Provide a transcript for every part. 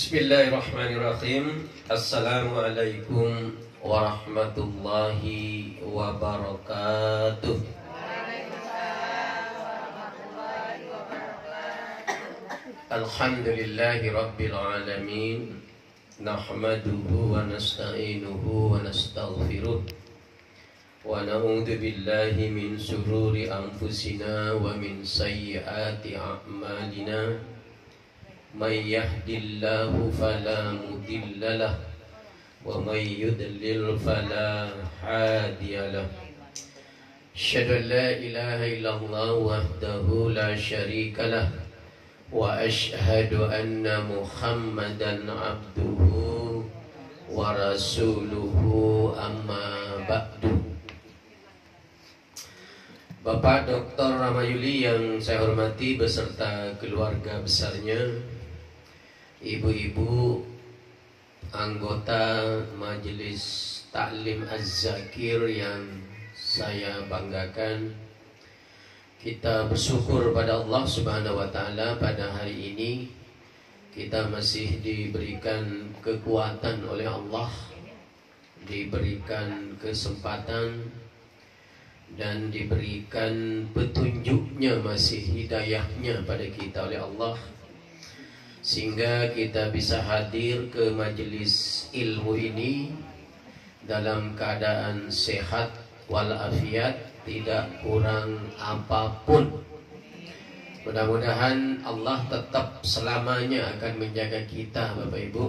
Bismillahirrahmanirrahim. Assalamualaikum warahmatullahi wabarakatuh. Alhamdulillahi rabbil alamin. Nahmaduhu wa nasta'inuhu wa nastaghfiruh. Wa na'udzu billahi min shururi anfusina wa min sayyiati a'malina. May yahdillahu fala mudilla lah wa may yudlil fala hadiya lah. Asyhadu an la ilaha illallah wahdahu la syarika lah wa asyhadu anna Muhammadan abduhu wa rasuluhu amma ba'du. Bapak Dr. Ramayuli yang saya hormati beserta keluarga besarnya, ibu-ibu anggota Majelis Taklim Az-Zakir yang saya banggakan, kita bersyukur pada Allah Subhanahu wa Ta'ala pada hari ini kita masih diberikan kekuatan oleh Allah, diberikan kesempatan dan diberikan petunjuknya, masih hidayahnya pada kita oleh Allah, sehingga kita bisa hadir ke majelis ilmu ini dalam keadaan sehat walafiat, tidak kurang apapun. Mudah-mudahan Allah tetap selamanya akan menjaga kita, Bapak Ibu,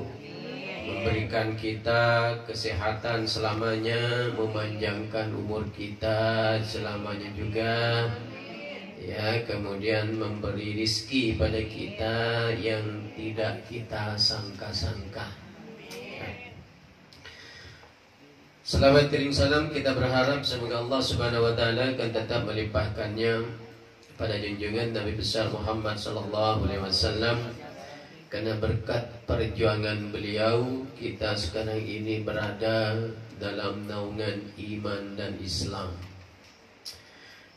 memberikan kita kesehatan selamanya, memanjangkan umur kita selamanya juga, ya, kemudian memberi rizki pada kita yang tidak kita sangka-sangka. Selawat kirim salam kita berharap semoga Allah Subhanahu wa Ta'ala akan tetap melimpahkannya pada junjungan Nabi besar Muhammad sallallahu alaihi wasallam. Karena berkat perjuangan beliau, kita sekarang ini berada dalam naungan iman dan Islam.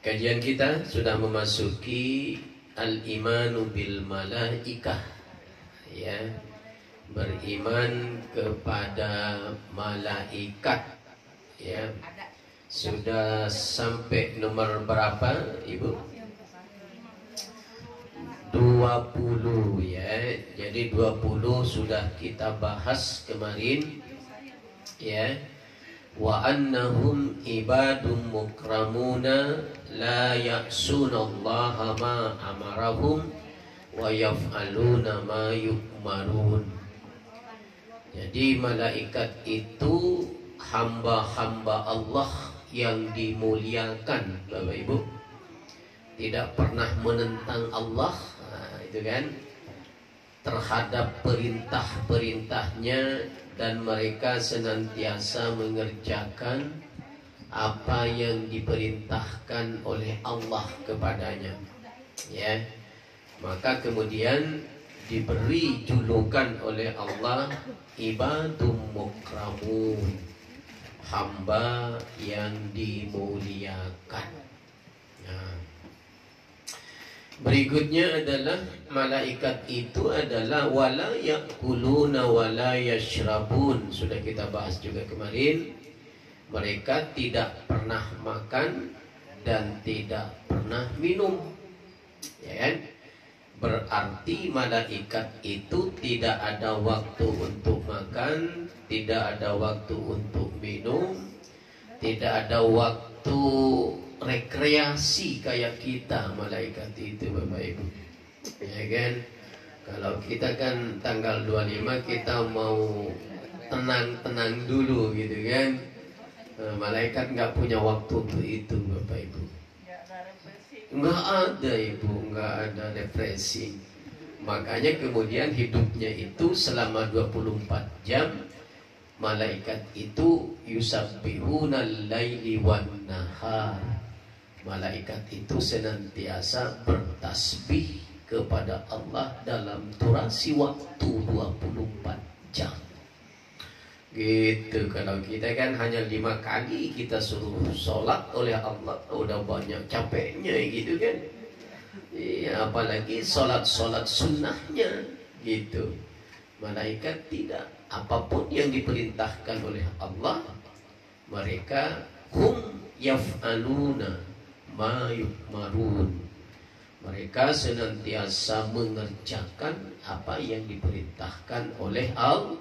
Kajian kita sudah memasuki al-imanu bil malaikah, ya, beriman kepada malaikat, ya. Sudah sampai nomor berapa, Ibu? 20, ya. Jadi 20 sudah kita bahas kemarin, ya. Wa annahum ibadum mukramuna la ya'sunallaha ma amarahum wa yaf'aluna ma yu'marun. Jadi malaikat itu hamba-hamba Allah yang dimuliakan, Bapak Ibu. Tidak pernah menentang Allah, itu kan, terhadap perintah-perintahnya, dan mereka senantiasa mengerjakan apa yang diperintahkan oleh Allah kepadanya, ya. Maka kemudian diberi julukan oleh Allah ibadum mukramun, hamba yang dimuliakan. Nah, berikutnya adalah malaikat itu adalah wala yakuluna wala yashrabun. Sudah kita bahas juga kemarin. Mereka tidak pernah makan dan tidak pernah minum, ya kan? Berarti malaikat itu tidak ada waktu untuk makan, tidak ada waktu untuk minum, tidak ada waktu rekreasi kayak kita. Malaikat itu, Bapak Ibu, ya kan? Kalau kita kan tanggal 25 kita mau tenang-tenang dulu gitu kan. Malaikat nggak punya waktu untuk itu, Bapak Ibu. Nggak ada, Ibu, nggak ada refreshing. Makanya kemudian hidupnya itu selama 24 jam. Malaikat itu yusabbihunal laili wan nahar. Malaikat itu senantiasa bertasbih kepada Allah dalam durasi waktu 24 jam. Gitu. Kalau kita kan hanya 5 kali kita suruh sholat oleh Allah, udah banyak capeknya gitu kan. Iya, apalagi sholat sunnahnya gitu. Malaikat tidak. Apapun yang diperintahkan oleh Allah, mereka hum yaf'aluna ma yu'marun. Mereka senantiasa mengerjakan apa yang diperintahkan oleh Allah.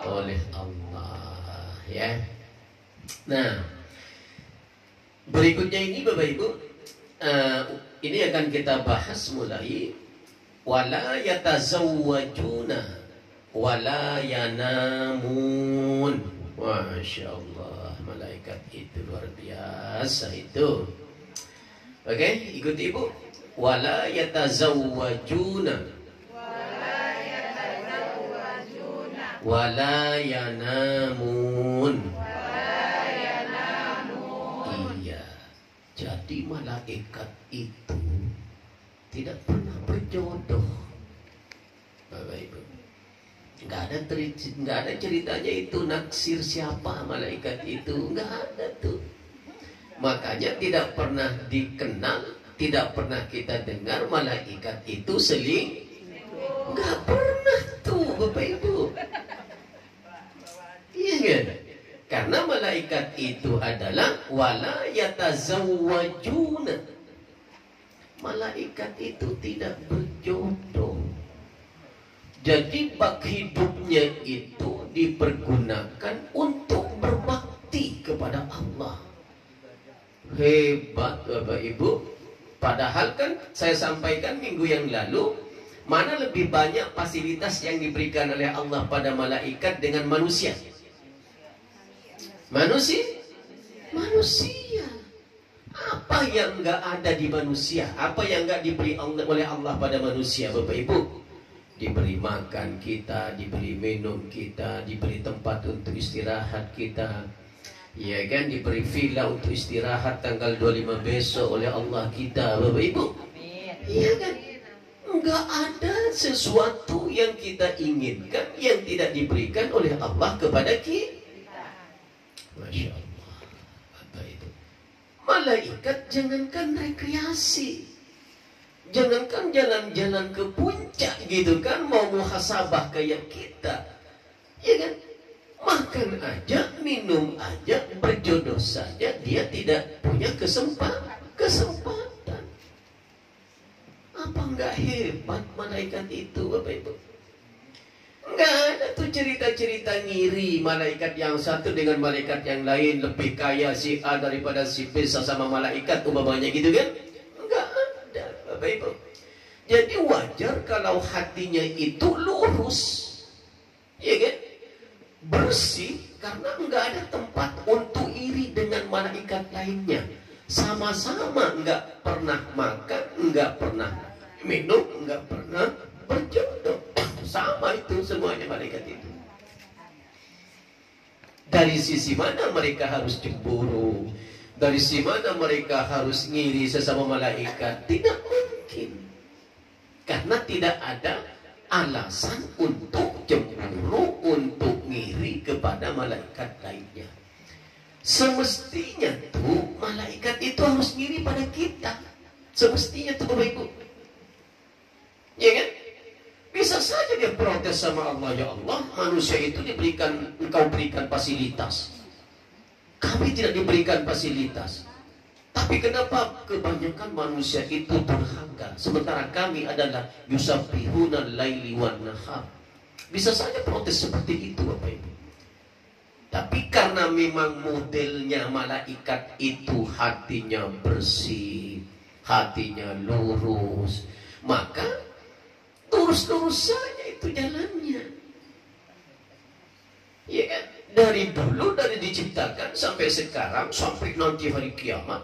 Oleh Allah, ya. Nah, berikutnya ini Bapak Ibu, ini akan kita bahas mulai wala yatazawwajuna wala yanamun. Masya Allah, malaikat itu luar biasa itu. Oke, ikuti Ibu. Wala yatazawwajuna wala yanamun. Iya. Jadi malaikat itu tidak pernah berjodoh. Bapak Ibu. Nggak ada ceritanya itu naksir siapa malaikat itu. Nggak ada tuh. Makanya tidak pernah dikenal, tidak pernah kita dengar malaikat itu nggak pernah tuh Bapak Ibu. Iya kan? Karena malaikat itu adalah wala yatazawwajuna. Malaikat itu tidak berjodoh. Jadi bak hidupnya itu dipergunakan untuk berbakti kepada Allah. Hebat Bapak Ibu. Padahal kan saya sampaikan minggu yang lalu, mana lebih banyak fasilitas yang diberikan oleh Allah pada malaikat dengan manusia? Manusia. Apa yang nggak ada di manusia? Apa yang nggak diberi oleh Allah pada manusia, Bapak Ibu? Diberi makan kita, diberi minum kita, diberi tempat untuk istirahat kita, ya kan, diberi villa untuk istirahat tanggal 25 besok oleh Allah kita, Bapak Ibu. Iya kan? Enggak ada sesuatu yang kita inginkan yang tidak diberikan oleh Allah kepada kita. Masya Allah. Apa itu? Malaikat jangankan rekreasi, jangankan jalan-jalan ke puncak gitu kan, mau muhasabah kayak kita, ya kan? Makan aja, minum aja, berjodoh saja dia tidak punya kesempatan. Apa enggak hebat malaikat itu, Bapak Ibu? Enggak ada tuh cerita-cerita ngiri malaikat yang satu dengan malaikat yang lain, lebih kaya si A daripada si B sama malaikat umpamanya gitu kan? Enggak ada, Bapak Ibu. Jadi wajar kalau hatinya itu lurus, ya kan? Bersih, karena enggak ada tempat untuk iri dengan malaikat lainnya. Sama-sama enggak pernah makan, enggak pernah minum, enggak pernah berjodoh. Sama itu semuanya malaikat itu. Dari sisi mana mereka harus cemburu? Dari sisi mana mereka harus ngiri sesama malaikat? Tidak mungkin. Karena tidak ada alasan untuk cemburu, untuk ngiri kepada malaikat lainnya. Semestinya tuh malaikat itu harus ngiri pada kita. Semestinya tuh Bapak Ibu. Ya kan? Bisa saja dia protes sama Allah, ya Allah, manusia itu engkau berikan fasilitas, kami tidak diberikan fasilitas. Tapi kenapa kebanyakan manusia itu durhaka, sementara kami adalah yusabbihuna laili wan nahar? Bisa saja protes seperti itu Bapak Ibu. Tapi karena memang modelnya malaikat itu hatinya bersih, hatinya lurus, maka lurus-lurus saja itu jalannya. Ya kan? Dari dulu, dari diciptakan sampai sekarang, sampai nanti hari kiamat,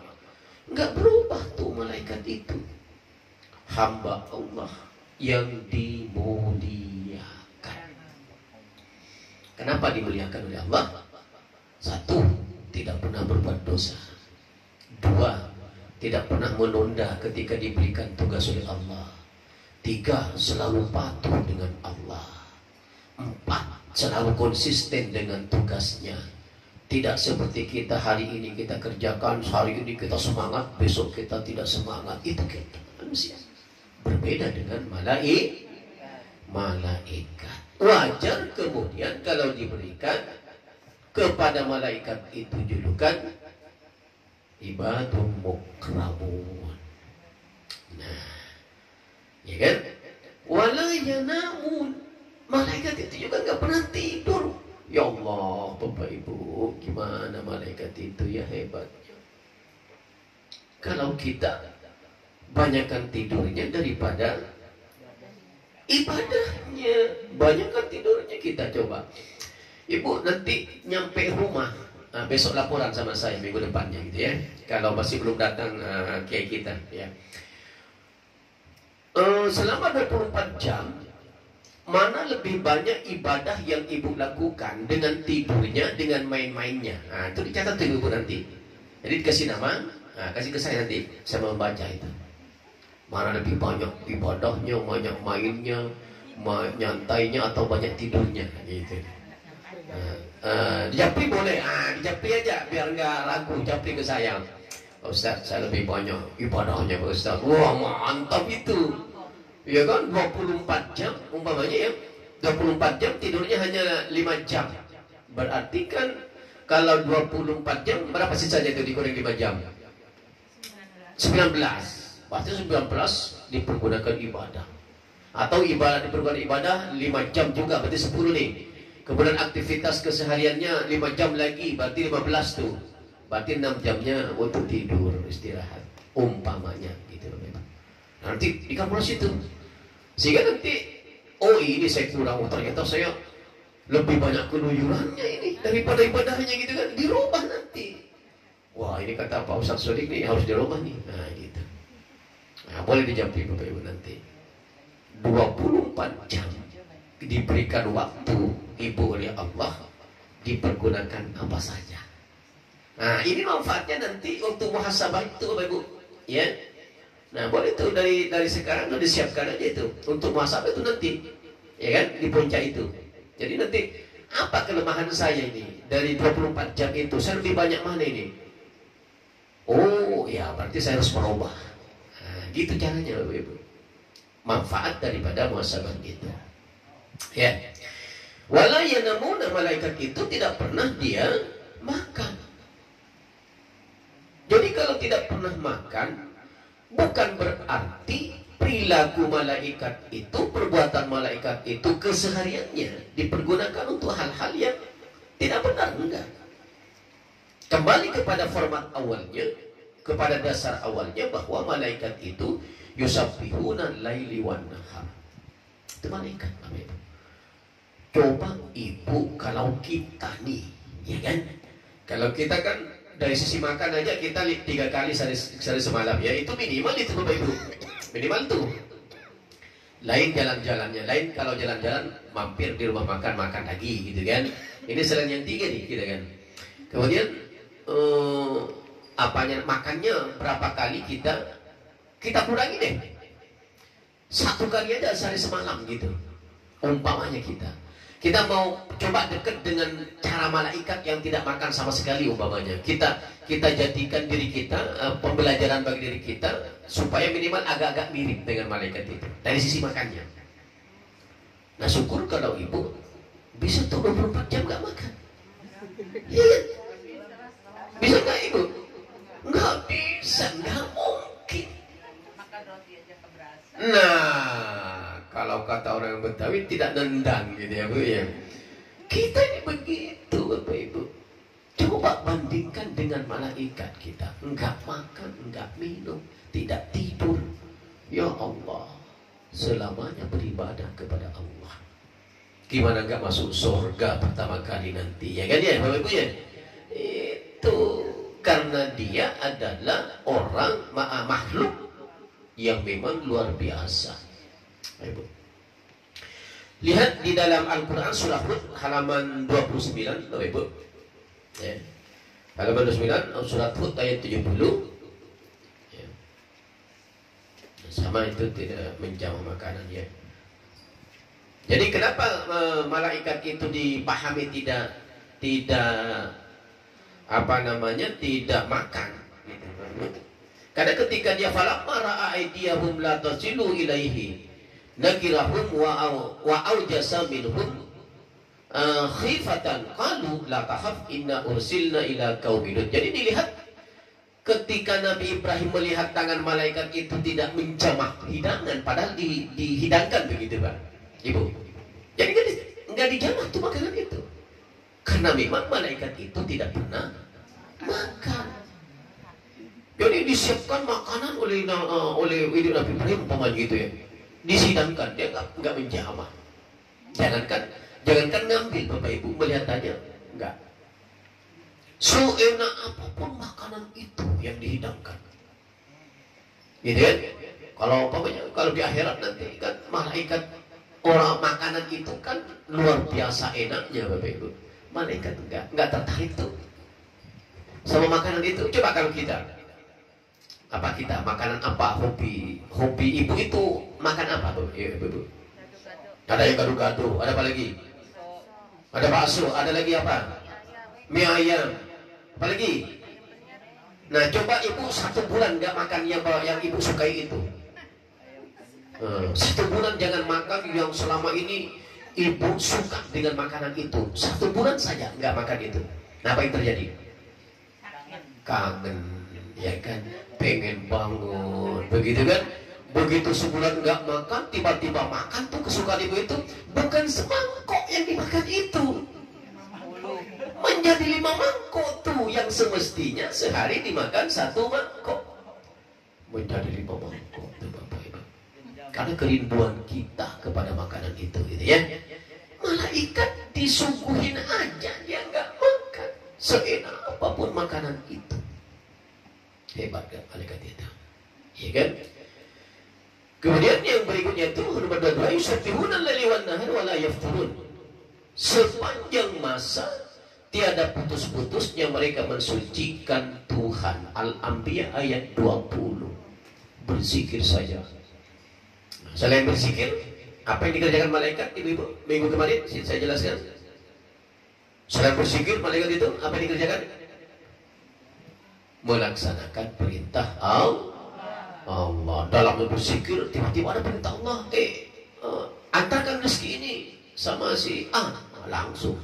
nggak berubah tuh malaikat itu. Hamba Allah yang dimuliakan. Kenapa dimuliakan oleh Allah? Satu, tidak pernah berbuat dosa. Dua, tidak pernah menunda ketika diberikan tugas oleh Allah. Tiga, selalu patuh dengan Allah. Empat, selalu konsisten dengan tugasnya. Tidak seperti kita hari ini kita kerjakan, hari ini kita semangat, besok kita tidak semangat. Itu kita manusia. Berbeda dengan malaikat. wajar kemudian kalau diberikan kepada malaikat itu julukan ibadun mukramun. Nah, ya kan? Wala yanamun. Malaikat itu juga nggak pernah tidur. Ya Allah, Bapak Ibu, gimana malaikat itu ya hebatnya. Kalau kita banyakkan tidurnya daripada ibadahnya, banyakkan tidurnya kita coba. Ibu nanti nyampe rumah, besok laporan sama saya minggu depannya gitu ya. Kalau masih belum datang kiai kita ya. Selama 24 jam, mana lebih banyak ibadah yang ibu lakukan dengan tidurnya, dengan main-mainnya? Nah, itu dicatat tuh ibu nanti. Jadi dikasih nama, kasih ke saya nanti, saya membaca itu. Mana lebih banyak ibadahnya, banyak mainnya, nyantainya atau banyak tidurnya, gitu. Dijapri boleh, dijapri aja biar nggak ragu, japri ke saya. Ustaz, saya lebih banyak ibadahnya Ustaz. Wah, mantap itu. Ya kan, 24 jam umpamanya ya. 24 jam tidurnya hanya 5 jam. Berarti kan kalau 24 jam berapa sisanya itu dikurang 5 jam? 19. Berarti 19 dipergunakan ibadah. Atau ibadah dipergunakan ibadah 5 jam juga, berarti 10 nih. Kemudian aktivitas kesehariannya 5 jam lagi, berarti 15 tuh. Berarti 6 jamnya untuk tidur, istirahat. Umpamanya gitu. Nanti dikalkulasi itu. Sehingga nanti, oh ini saya kurang, ternyata saya lebih banyak keluyurannya ini daripada ibadahnya gitu kan. Dirubah nanti. Wah, ini kata Pak Ustaz Sodik nih harus dirubah nih. Nah gitu. Nah, boleh dijawab Bapak Ibu nanti. 24 jam diberikan waktu ibu oleh Allah, dipergunakan apa saja. Nah, ini manfaatnya nanti untuk muhasabah itu Bapak Ibu, ya. Nah, boleh itu dari sekarang tuh disiapkan aja itu untuk muhasabah itu nanti, ya kan, di puncak itu. Jadi nanti apa kelemahan saya ini dari 24 jam itu, saya lebih banyak mana ini? Oh, ya berarti saya harus merubah. Nah, gitu caranya Bapak Ibu. Manfaat daripada muhasabah itu. Ya. Wala yanamuna, malaikat itu tidak pernah dia makan. Jadi kalau tidak pernah makan, bukan berarti perilaku malaikat itu, perbuatan malaikat itu, kesehariannya dipergunakan untuk hal-hal yang tidak benar, enggak. Kembali kepada format awalnya, kepada dasar awalnya bahwa malaikat itu yusabbihuna laili wan nahar. Itu malaikat, Amin. Coba ibu kalau kita nih, ya kan? Kalau kita kan dari sisi makan aja kita 3 kali sehari semalam ya, itu minimal itu Bapak Ibu, minimal tuh. Lain jalan-jalannya, lain kalau jalan-jalan mampir di rumah makan lagi gitu kan. Ini selain yang 3 nih gitu kan. Kemudian makannya berapa kali kita kurangi deh. 1 kali aja sehari semalam gitu. Umpamanya kita mau coba dekat dengan cara malaikat yang tidak makan sama sekali umpamanya. Kita jadikan diri kita pembelajaran bagi diri kita supaya minimal agak-agak mirip dengan malaikat itu dari sisi makannya. Nah, syukur kalau ibu bisa tuh 24 jam gak makan. Iya. Bisa gak ibu? Nggak bisa, nggak mungkin. Nah, kalau kata orang Betawi tidak nendang gitu ya Bu ya. Kita ini begitu Bapak Ibu. Coba bandingkan dengan malaikat kita. Enggak makan, enggak minum, tidak tidur. Ya Allah, selamanya beribadah kepada Allah. Gimana enggak masuk surga pertama kali nanti, ya kan ya Bapak Ibu ya? Itu karena dia adalah orang makhluk yang memang luar biasa. Ibu. Lihat di dalam Al-Quran surah Hud halaman 29, Bapak Ibu. Ya. Halaman 29 surat Hud ayat 70. Ya. Sama itu tidak menjauh makanan ya. Jadi kenapa malaikat itu dipahami tidak tidak makan? Karena ketika dia falamma ra'a aydiyahum la tasilu ilaihi, nakirahum wa aujasa minhum khifatan qalu la tahaf inna ursilna ila qaumin Lut. Jadi dilihat ketika Nabi Ibrahim melihat tangan malaikat itu tidak menjamah hidangan, padahal dihidangkan begitu Pak Ibu. Jadi nggak dijamah tuh makanan itu, karena memang malaikat itu tidak pernah makan. Jadi disiapkan makanan oleh Nabi Ibrahim umpamanya gitu ya, disidangkan, dia nggak menjamah. Jangankan ngambil Bapak Ibu, melihatannya enggak. Seenak apapun makanan itu yang dihidangkan, gitu kan? Kalau di akhirat nanti kan malaikat, orang makanan itu kan luar biasa enaknya Bapak Ibu. Malaikat enggak tertarik tuh sama makanan itu. Coba kalau kita makanan apa, hobi ibu itu makan apa Bapak Ibu? Ada yang gado-gado, ada apa lagi? Ada bakso, ada lagi apa? Mie ayam, apa lagi? Nah coba ibu 1 bulan nggak makan yang ibu sukai itu. 1 bulan jangan makan yang selama ini ibu suka dengan makanan itu. 1 bulan saja nggak makan itu. Nah apa yang terjadi? Kangen, ya kan? Pengen bangun, begitu kan? Begitu sebulan nggak makan, tiba-tiba makan tuh kesukaan ibu itu, bukan semangkok yang dimakan itu, menjadi 5 mangkok tuh, yang semestinya sehari dimakan 1 mangkok, menjadi 5 mangkok tuh Bapak Ibu. Karena kerinduan kita kepada makanan itu, gitu ya. Malaikat disuguhin aja dia nggak makan, seenak apapun makanan itu. Hebat kan malaikat itu, ya kan? Kemudian yang berikutnya itu nomor 2, yusabbihuna al-laila wan nahar wa la yafturun. Sepanjang masa tiada putus-putusnya mereka mensucikan Tuhan. Al-Anbiya ayat 20. Berzikir saja. Selain berzikir, apa yang dikerjakan malaikat ibu-ibu? Minggu kemarin saya jelaskan. Selain berzikir, malaikat itu apa yang dikerjakan? Melaksanakan perintah Allah. Dalam berzikir tiba-tiba ada perintah Allah, antarkan rezeki ini sama si A, langsung.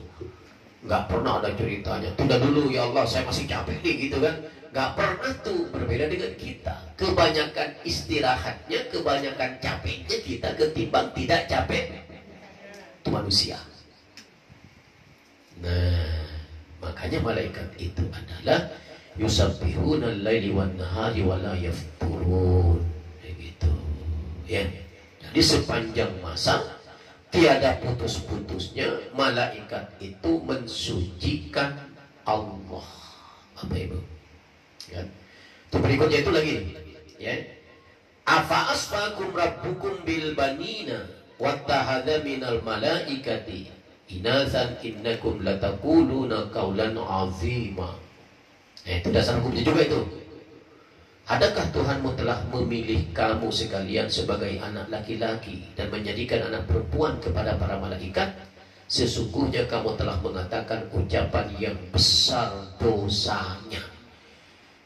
Nggak pernah ada ceritanya, tunda dulu ya Allah saya masih capek nih, gitu kan? Nggak pernah tuh. Berbeda dengan kita, kebanyakan istirahatnya, kebanyakan capeknya kita ketimbang tidak capek itu manusia. Nah makanya malaikat itu adalah yusabbihuna al-laili wan nahari wa la yafturun, begitu ya. Jadi sepanjang masa tiada putus-putusnya malaikat itu mensucikan Allah, Bapak Ibu ya. Itu berikutnya itu lagi ya, afa asfakum rabbukum bil banina wattahadha minal malaikati inasan innakum latakuluna qaulan azima. Itu dasar hukumnya juga itu. Adakah Tuhanmu telah memilih kamu sekalian sebagai anak laki-laki dan menjadikan anak perempuan kepada para malaikat? Sesungguhnya kamu telah mengatakan ucapan yang besar dosanya.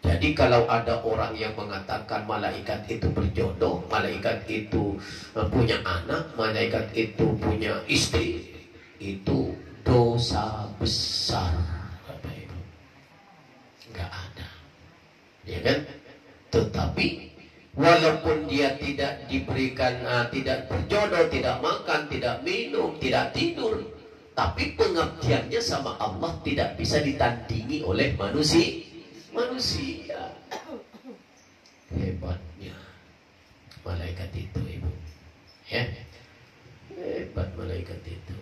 Jadi kalau ada orang yang mengatakan malaikat itu berjodoh, malaikat itu punya anak, malaikat itu punya istri, itu dosa besar. Nggak ada, ya kan? Tetapi walaupun dia tidak diberikan, tidak berjodoh, tidak makan, tidak minum, tidak tidur, tapi pengabdiannya sama Allah tidak bisa ditandingi oleh manusia. Hebatnya malaikat itu ibu, ya, hebat malaikat itu,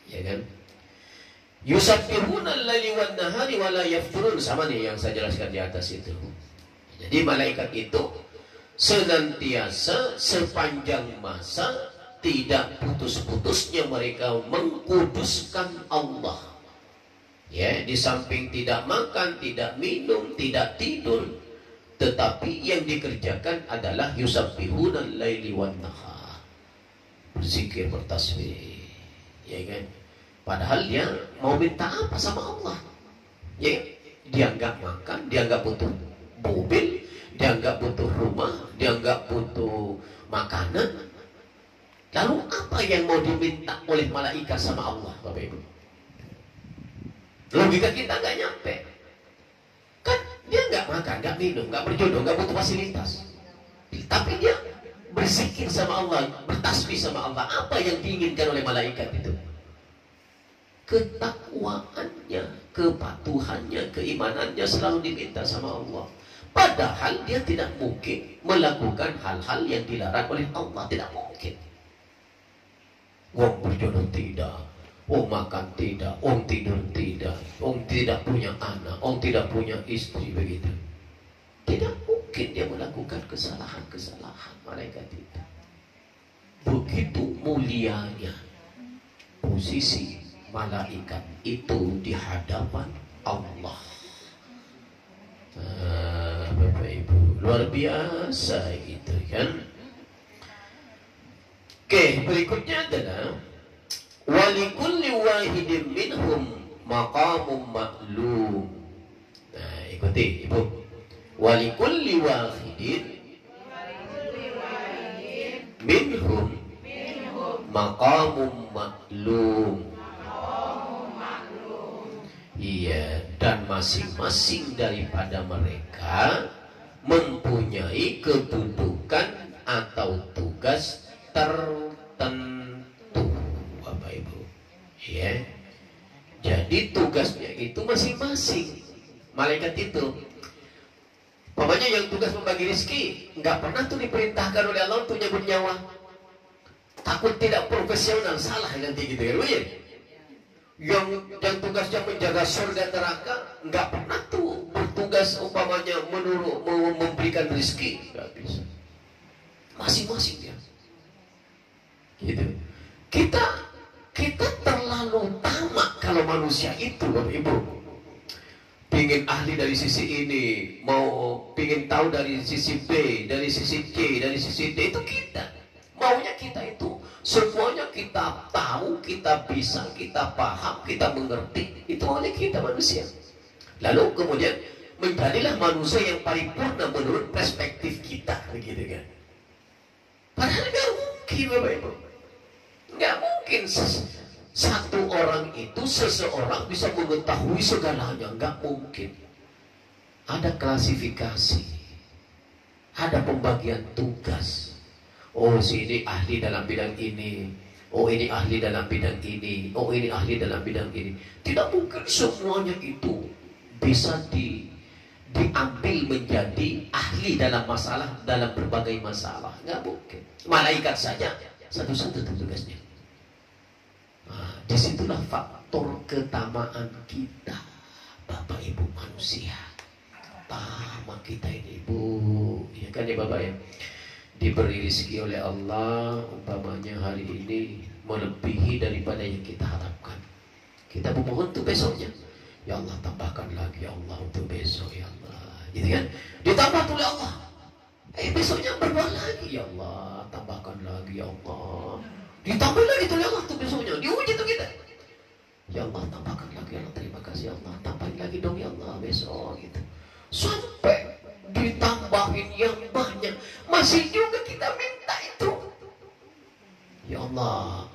ya kan? Yusabbihuna al-laili wan nahari wa la yafturun, sama nih yang saya jelaskan di atas itu. Jadi malaikat itu senantiasa sepanjang masa tidak putus-putusnya mereka mengkuduskan Allah. Ya, di samping tidak makan, tidak minum, tidak tidur, tetapi yang dikerjakan adalah yusabbihuna al-laili wan nahar. Berzikir, bertasbih, ya kan? Padahal dia mau minta apa sama Allah? Ya, dia nggak makan, dia nggak butuh mobil, dia nggak butuh rumah, dia nggak butuh makanan, Lalu apa yang mau diminta oleh malaikat sama Allah, Bapak Ibu? Logika kita nggak nyampe. Kan dia nggak makan, nggak minum, nggak berjodoh, nggak butuh fasilitas. Tapi dia berzikir sama Allah, bertasbih sama Allah. Apa yang diinginkan oleh malaikat itu? Ketakwaannya, kepatuhannya, keimanannya selalu diminta sama Allah. Padahal dia tidak mungkin melakukan hal-hal yang dilarang oleh Allah. Tidak mungkin. Wong berjodoh tidak, wong makan tidak, wong tidur tidak, wong tidak punya anak, wong tidak punya istri, begitu. Tidak mungkin dia melakukan kesalahan-kesalahan malaikat itu. Begitu mulianya posisi malaikat itu di hadapan Allah. Bapak Ibu, luar biasa gitu kan. Oke, berikutnya adalah walikulli wahidin minhum maqamun ma'lum. Nah, ikuti Ibu. Walikulli wahidin minhum maqamun ma'lum. Iya, dan masing-masing daripada mereka mempunyai kedudukan atau tugas tertentu, Bapak Ibu. Ya. Jadi tugasnya itu masing-masing. Malaikat itu, umpamanya yang tugas membagi rezeki, nggak pernah tuh diperintahkan oleh Allah untuk nyabut nyawa. Takut tidak profesional, salah nanti gitu kan, ya. Yang tugasnya menjaga surga neraka, nggak pernah tuh bertugas umpamanya memberikan rezeki, nggak bisa. Masing-masing dia. Gitu. Kita terlalu tamak kalau manusia itu, Bapak Ibu. Pingin ahli dari sisi ini, mau pingin tahu dari sisi B, dari sisi C, dari sisi D, itu kita. Maunya kita itu semuanya kita tahu, kita bisa, kita paham, kita mengerti. Itu maunya kita manusia. Lalu kemudian menjadilah manusia yang paripurna menurut perspektif kita, begitu kan? Padahal nggak mungkin, Bapak Ibu. Nggak mungkin satu orang itu, seseorang bisa mengetahui segalanya. Nggak mungkin. Ada klasifikasi, ada pembagian tugas. Oh, sini ahli dalam bidang ini, oh ini ahli dalam bidang ini, oh ini ahli dalam bidang ini. Tidak mungkin semuanya itu bisa diambil menjadi ahli dalam masalah, dalam berbagai masalah. Nggak mungkin. Malaikat saja satu-satu tugasnya. Nah, disitulah faktor ketamaan kita, Bapak Ibu manusia. Tamak kita ini, Ibu, ya kan ya Bapak ya. Diberi rezeki oleh Allah, umpamanya hari ini melebihi daripada yang kita harapkan. Kita memohon untuk besoknya. Ya Allah, tambahkan lagi ya Allah untuk besok ya Allah. Gitu kan? Ditambah oleh Allah. Besoknya berbuat lagi ya Allah, tambahkan lagi ya Allah. Ditambah lagi oleh Allah untuk besoknya. Diuji tuh kita. Ya Allah, tambahkan lagi ya Allah. Terima kasih ya Allah. Tambahin lagi dong ya Allah besok gitu. Sampai ditambahin yang banyak, masih juga kita minta itu. Ya Allah,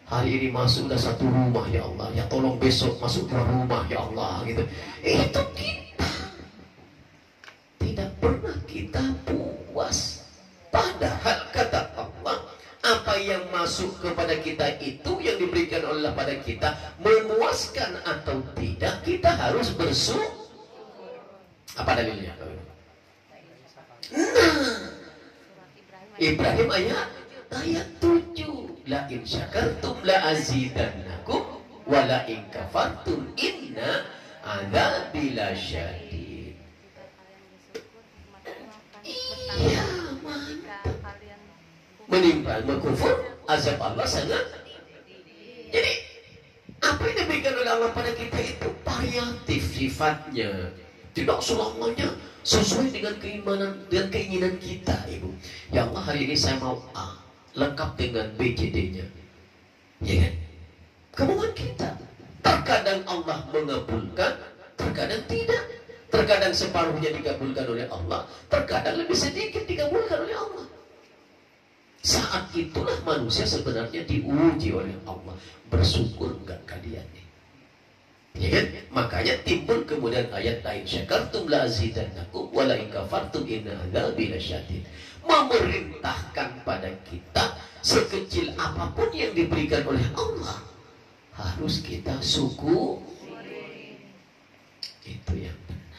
hari ini masuklah satu rumah ya Allah, ya tolong besok masuk dua rumah ya Allah gitu. Itu kita tidak pernah kita puas. Padahal kata Allah, apa yang masuk kepada kita itu, yang diberikan oleh Allah pada kita, memuaskan atau tidak, kita harus bersyukur. Apa dalilnya? Nah, Ibrahim ayat 7. La in syakartum la azidannakum wa la in kafartum inna adzabi lasyadid. Iya, mantap. Menimpa mengkufur, azab Allah sangat. Jadi apa yang diberikan oleh Allah pada kita itu variatif sifatnya. Tidak selamanya sesuai dengan keimanan dan keinginan kita, Ibu. Ya Allah, hari ini saya mau A, lengkap dengan B, C, D-nya. Ya kan? Kemauan kita. Terkadang Allah mengabulkan, terkadang tidak. Terkadang separuhnya dikabulkan oleh Allah, terkadang lebih sedikit dikabulkan oleh Allah. Saat itulah manusia sebenarnya diuji oleh Allah. Bersyukur enggak kalian nih? Ya kan? Makanya timbul kemudian ayat lain, syakartum la azidannakum wa la in kafartum inna adzabi lasyadid. Memerintahkan pada kita sekecil apapun yang diberikan oleh Allah harus kita syukur. Itu yang benar.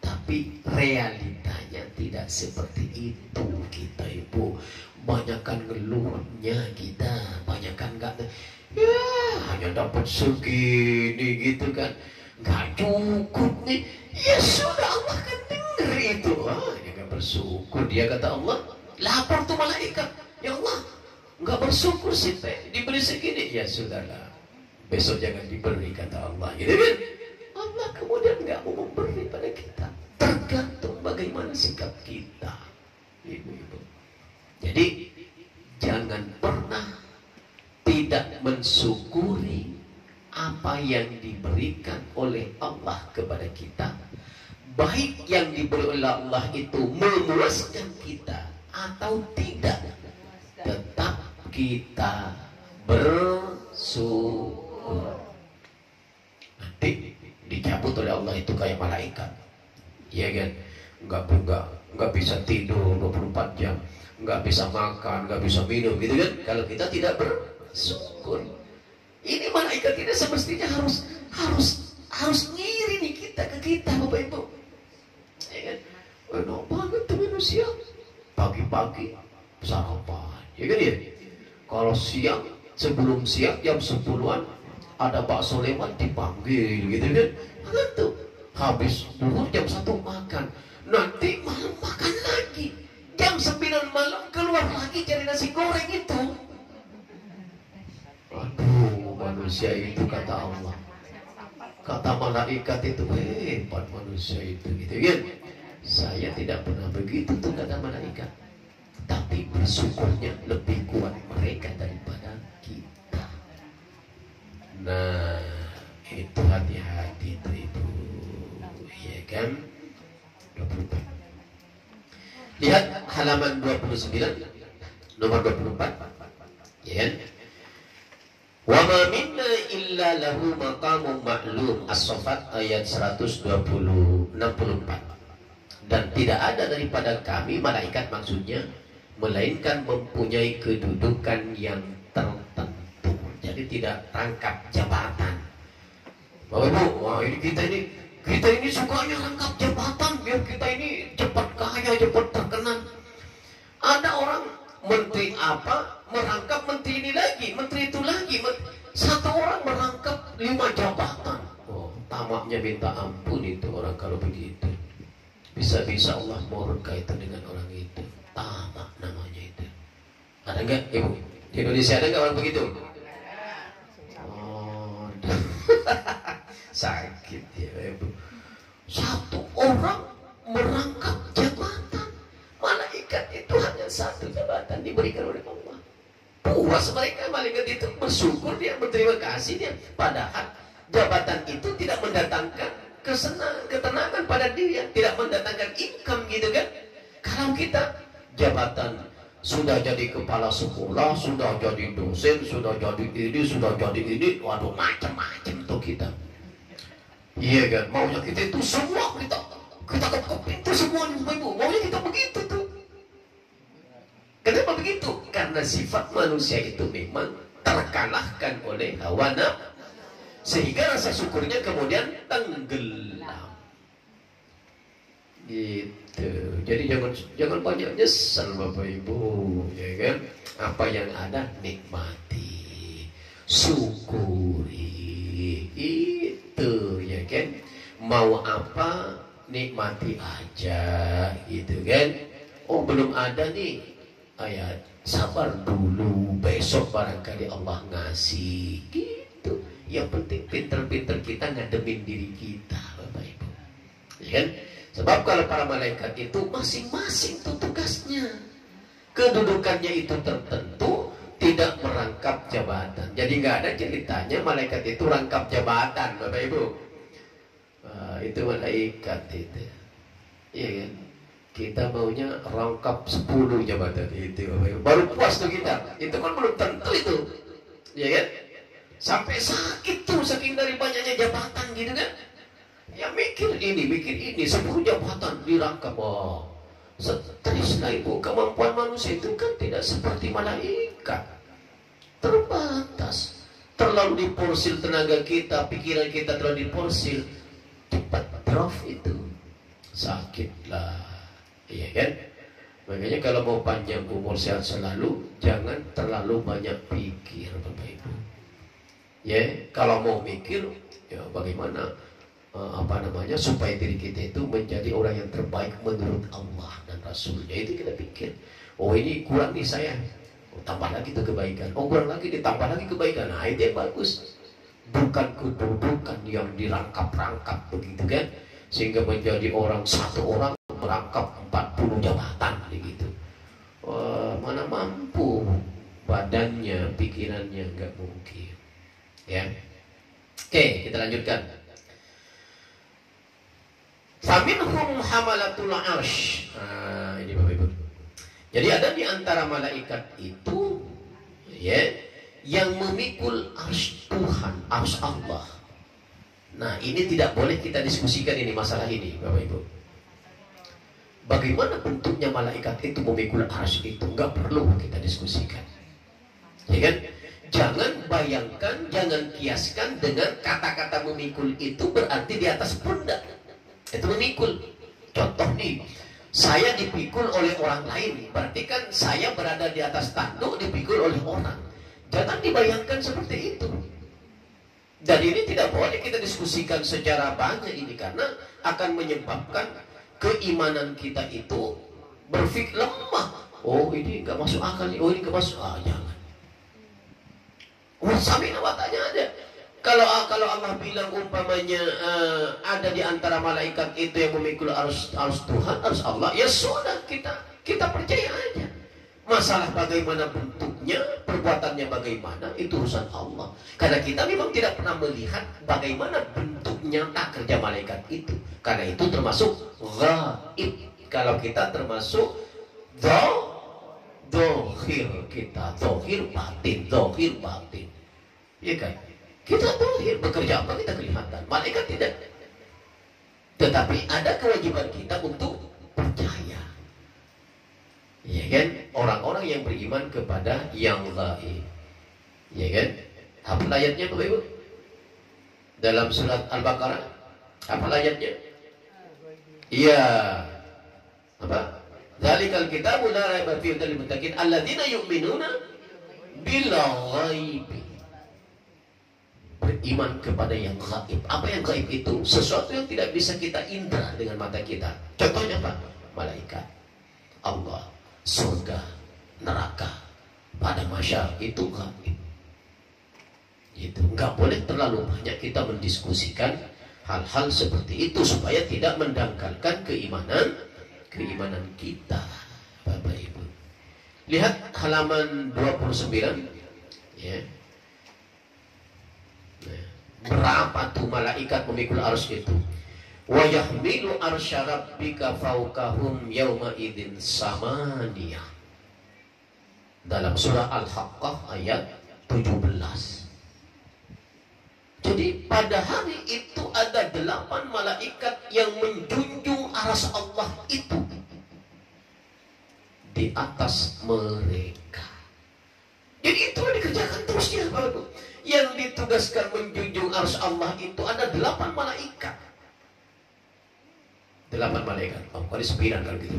Tapi realitanya tidak seperti itu kita, Ibu. Banyakan ngeluhnya kita, banyakan enggak, ya hanya dapat segini gitu kan, nggak cukup nih. Ya sudah, Allah kan denger itu. Dia nggak bersyukur. Dia kata Allah, lapor tuh malaikat, ya Allah nggak bersyukur sih teh, diberi segini. Ya sudahlah, besok jangan diberi, kata Allah, gitu kan. Allah kemudian nggak mau memberi pada kita. Tergantung bagaimana sikap kita, Ibu-ibu. Jadi jangan pernah tidak mensyukuri apa yang diberikan oleh Allah kepada kita. Baik yang diberi oleh Allah itu memuaskan kita atau tidak, tetap kita bersyukur. Nanti dicabut oleh Allah itu kayak malaikat, ya kan? Nggak bisa tidur 24 jam, nggak bisa makan, nggak bisa minum, gitu kan? Kalau kita tidak bersyukur, ini malaikat ini semestinya harus ngirim kita ke kita, Bapak Ibu. Ya kan? Enak banget tuh manusia. Pagi-pagi sarapan, ya kan ya? Kalau siang, sebelum siang jam 10-an ada bakso lewat dipanggil, gitu kan? Gitu. Habis duhur jam 1 makan. Nanti malam makan lagi. Jam 9 malam keluar lagi cari nasi goreng itu. Aduh, manusia itu, kata Allah. Kata malaikat itu, hebat manusia itu, gitu kan? Saya tidak pernah begitu tuh, kata malaikat. Tapi bersyukurnya lebih kuat mereka daripada kita. Nah, itu hati-hati itu, Ibu. Ya kan? 24. Lihat halaman 29, nomor 24. Ya kan? Wa ma minna illa lahu maqamun ma'lum. As-Saffat ayat 164. Dan tidak ada daripada kami, malaikat maksudnya, melainkan mempunyai kedudukan yang tertentu. Jadi tidak rangkap jabatan. Bapak Ibu, wah kita ini sukanya rangkap jabatan biar kita ini cepat kaya, cepat terkenal. Ada orang menteri apa merangkap menteri ini lagi, menteri itu lagi. Satu orang merangkap 5 jabatan. Oh, tamaknya minta ampun itu orang kalau begitu. Bisa-bisa Allah murka itu dengan orang itu. Tamak namanya itu. Ada enggak, Ibu? Di Indonesia ada enggak orang begitu? Oh, sakit ya, Ibu. Satu orang merangkap jabatan. Malaikat itu hanya satu jabatan diberikan oleh Allah. Puas mereka, malaikat itu bersyukur, dia berterima kasih dia. Padahal jabatan itu tidak mendatangkan ketenangan pada dia, tidak mendatangkan income, gitu kan? Kalau kita jabatan sudah jadi kepala sekolah, sudah jadi dosen, sudah jadi ini, waduh macam-macam tuh kita. Iya kan? Maunya kita itu semua kita ketuk itu semua, Ibu. Maunya kita begitu tuh. Kenapa begitu? Karena sifat manusia itu memang terkalahkan oleh hawa nafsu. Sehingga rasa syukurnya kemudian tenggelam. Gitu. Jadi jangan banyak nyesel, Bapak Ibu, ya kan? Apa yang ada nikmati, syukuri. Itu, ya kan? Mau apa nikmati aja, gitu kan? Oh, belum ada nih ayat, sabar dulu, besok barangkali Allah ngasih. Gitu. Yang penting pinter-pinter kita ngademin diri kita, Bapak Ibu, ya kan? Sebab kalau para malaikat itu masing-masing tuh tugasnya, kedudukannya itu tertentu, tidak merangkap jabatan. Jadi nggak ada ceritanya malaikat itu rangkap jabatan, Bapak Ibu. Itu malaikat itu, iya kan? Kita maunya rangkap 10 jabatan itu, baru puas tuh kita. Itu kan belum tentu itu, ya kan? Sampai sakit tuh saking dari banyaknya jabatan gitu kan. Ya mikir ini 10 jabatan dirangkap. Oh, stres lah ibu. Kemampuan manusia itu kan tidak seperti malaikat, terbatas. Terlalu diporsil tenaga kita, pikiran kita terlalu diporsil, cepat drop itu, sakitlah. Iya kan? Makanya kalau mau panjang umur sehat selalu, jangan terlalu banyak pikir, Bapak Ibu. Ya, kalau mau mikir, ya bagaimana supaya diri kita itu menjadi orang yang terbaik menurut Allah dan Rasulnya. Itu kita pikir. Oh ini kurang nih saya, tambah lagi itu kebaikan. Oh kurang lagi, ditambah lagi kebaikan. Nah itu yang bagus. Bukan kedudukan yang dirangkap-rangkap begitu kan, sehingga menjadi satu orang merangkap 40 jabatan begitu. Mana mampu badannya, pikirannya, nggak mungkin. Ya. Oke, kita lanjutkan. Faminhum hamalatul arsh. Ini Bapak Ibu. Jadi ada di antara malaikat itu, ya, yang memikul arsh Tuhan, arsh Allah. Nah, ini tidak boleh kita diskusikan ini masalah ini, Bapak Ibu. Bagaimana bentuknya malaikat itu memikul arsy itu, nggak perlu kita diskusikan, ya kan? Jangan bayangkan, jangan kiaskan dengan kata-kata memikul itu berarti di atas pundak. Itu memikul. Contoh nih, saya dipikul oleh orang lain, berarti kan saya berada di atas tanduk dipikul oleh orang. Jangan dibayangkan seperti itu. Dan ini tidak boleh kita diskusikan secara banyak ini, karena akan menyebabkan keimanan kita itu berpikir lemah. Oh ini nggak masuk akal nih. Oh ini nggak masuk. Jangan. Samina watanya ada. Kalau Allah bilang umpamanya ada di antara malaikat itu yang memikul arus Tuhan, arus Allah, ya sudah kita percaya aja. Masalah bagaimana bentuknya, perbuatannya bagaimana, itu urusan Allah. Karena kita memang tidak pernah melihat bagaimana bentuk nyata kerja malaikat itu. Karena itu termasuk ghaib. Kalau kita termasuk dohir kita, dohir batin. Iya kan? Kita dohir, bekerja apa kita kelihatan. Malaikat tidak. Tetapi ada kewajiban kita untuk percaya. Ya kan? Orang-orang yang beriman kepada yang gaib. Ya kan? Apa ayatnya Bapak Ibu? Dalam surat Al-Baqarah. Apa ayatnya? Iya. Apa? Dzalikal kitabu la raiba fihi hudal lil muttaqin alladzina yu'minuna bil ghaibi. Beriman kepada yang gaib. Apa yang gaib itu? Sesuatu yang tidak bisa kita indra dengan mata kita. Contohnya apa? Malaikat, Allah, surga, neraka, pada masyarakat itu gaib. Itu nggak boleh terlalu banyak kita mendiskusikan hal-hal seperti itu supaya tidak mendangkalkan keimanan kita, Bapak Ibu. Lihat halaman 29 ya. Nah, berapa tuh malaikat memikul arus itu? Wa yahmilu arsya rabbika fawqahum yawma idzin samaniyah. Dalam surah Al-Haqqah ayat 17. Jadi pada hari itu ada 8 malaikat yang menjunjung arsy Allah itu di atas mereka. Jadi itulah dikerjakan terusnya, Bapak. Yang ditugaskan menjunjung arsy Allah itu ada 8 malaikat. 8 malaikat. Oh, kali 9 kalau gitu.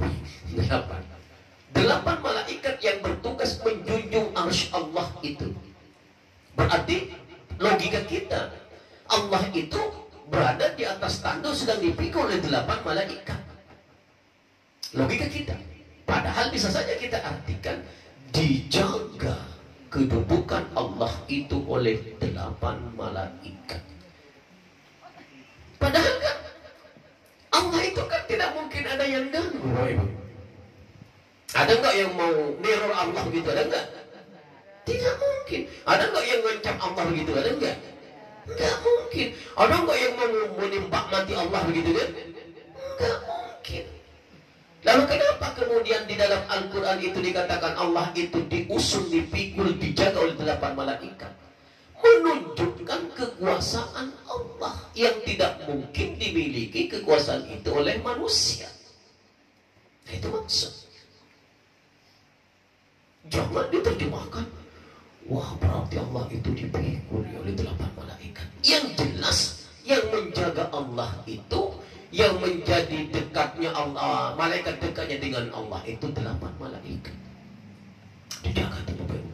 8 malaikat yang bertugas menjunjung arsy Allah itu. Berarti logika kita, Allah itu berada di atas tanduk sedang dipikul oleh 8 malaikat. Logika kita. Padahal bisa saja kita artikan dijaga kedudukan Allah itu oleh 8 malaikat. Padahal kan Allah itu kan tidak mungkin ada yang ganggu. Ada nggak yang mau neror Allah gitu? Ada nggak? Tidak mungkin. Ada nggak yang ngancam Allah begitu? Ada nggak? Nggak mungkin. Ada nggak yang mau menembak mati Allah begitu kan? Nggak mungkin. Lalu kenapa kemudian di dalam Al-Quran itu dikatakan Allah itu diusung, dipikul, dijaga oleh 8 malaikat? Menunjukkan kekuasaan Allah yang tidak mungkin dimiliki kekuasaan itu oleh manusia. Itu maksud. Jangan diterjemahkan, wah berarti Allah itu dipikul oleh 8 malaikat. Yang jelas, yang menjaga Allah itu, yang menjadi dekatnya Allah, malaikat dekatnya dengan Allah itu 8 malaikat. Dijaga itu Bapak Ibu.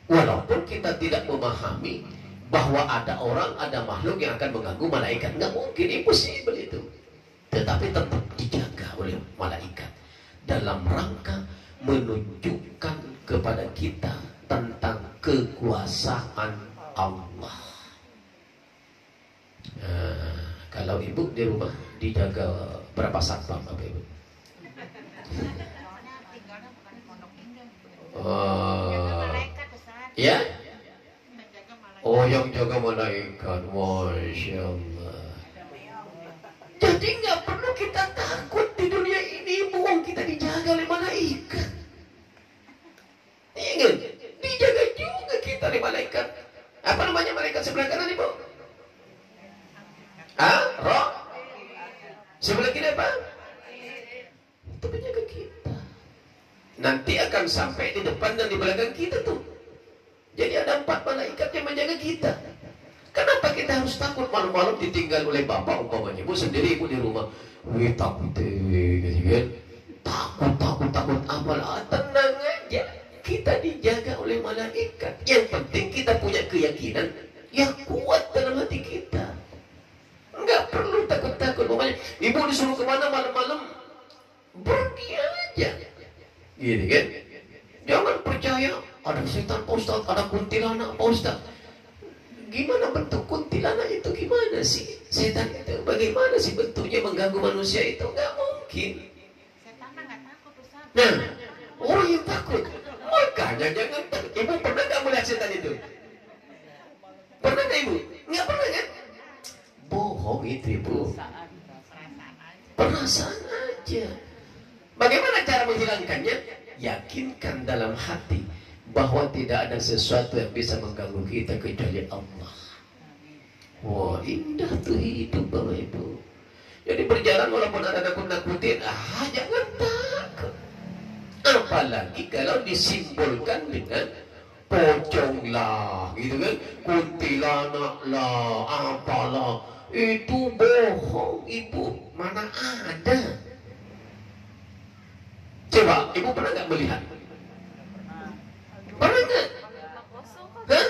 Walaupun kita tidak memahami bahwa ada orang, ada makhluk yang akan mengganggu malaikat, nggak mungkin, impossible itu. Tetapi tetap dijaga oleh malaikat dalam rangka menunjukkan kepada kita tentang kekuasaan Allah. Kalau ibu di rumah dijaga berapa satpam Bapak Ibu? Ya? Oh, yang jaga malaikat, Masya Allah. Jadi nggak perlu kita takut di dunia ini, buang kita dijaga oleh malaikat. Ingat, dijaga juga kita oleh malaikat. Apa namanya malaikat sebelah kanan Ibu? Roh? Sebelah kiri apa? Itu penjaga kita. Nanti akan sampai di depan dan di belakang kita tuh. Jadi ada 4 malaikat yang menjaga kita. Kenapa kita harus takut malam-malam ditinggal oleh bapak umpamanya? Ibu sendiri, ibu di rumah. Wih takut kan? Takut apalah. Tenang aja. Kita dijaga oleh malaikat. Yang penting kita punya keyakinan yang kuat dalam hati kita. Enggak perlu takut-takut. Pokoknya ibu disuruh kemana malam-malam, pergi aja. Gitu kan? Jangan percaya ada setan Pak Ustaz, ada kuntilanak Pak Ustaz. Gimana bentuk kuntilanak itu? Gimana sih setan itu? Bagaimana sih bentuknya mengganggu manusia itu? Enggak mungkin. Setan enggak takut Ustaz. Nah, orang yang takut. Makanya jangan takut. Ibu pernah nggak melihat setan itu? Pernah nggak Ibu? Nggak pernah kan? Bohong itu Ibu. Perasaan aja. Bagaimana cara menghilangkannya? Yakinkan dalam hati bahwa tidak ada sesuatu yang bisa mengganggu kita kecuali Allah. Wah, indah tuh hidup Bapak Ibu. Jadi berjalan walaupun ada nakut-nakutin, jangan takut. Apalagi kalau disimbolkan dengan pocong lah, gitu kan? Kuntilanak lah, apalah. Itu bohong Ibu, mana ada. Coba, Ibu pernah nggak melihat? Pernah nggak? Hah?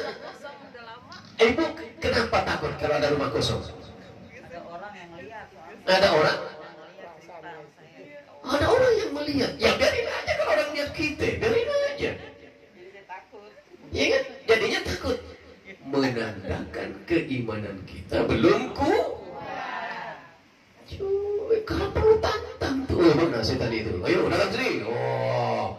Ibu kenapa takut kalau ada rumah kosong? Ada orang yang lihat. Ada orang? Ada orang yang melihat. Ya biarin aja kalau orang lihat kita, biarin aja. Iya kan? Jadinya takut. Menandakan keimanan kita belum kuat. Cuy, kalau perlu tantang tuh. Mana setan itu? Ayo datang sini. Oh,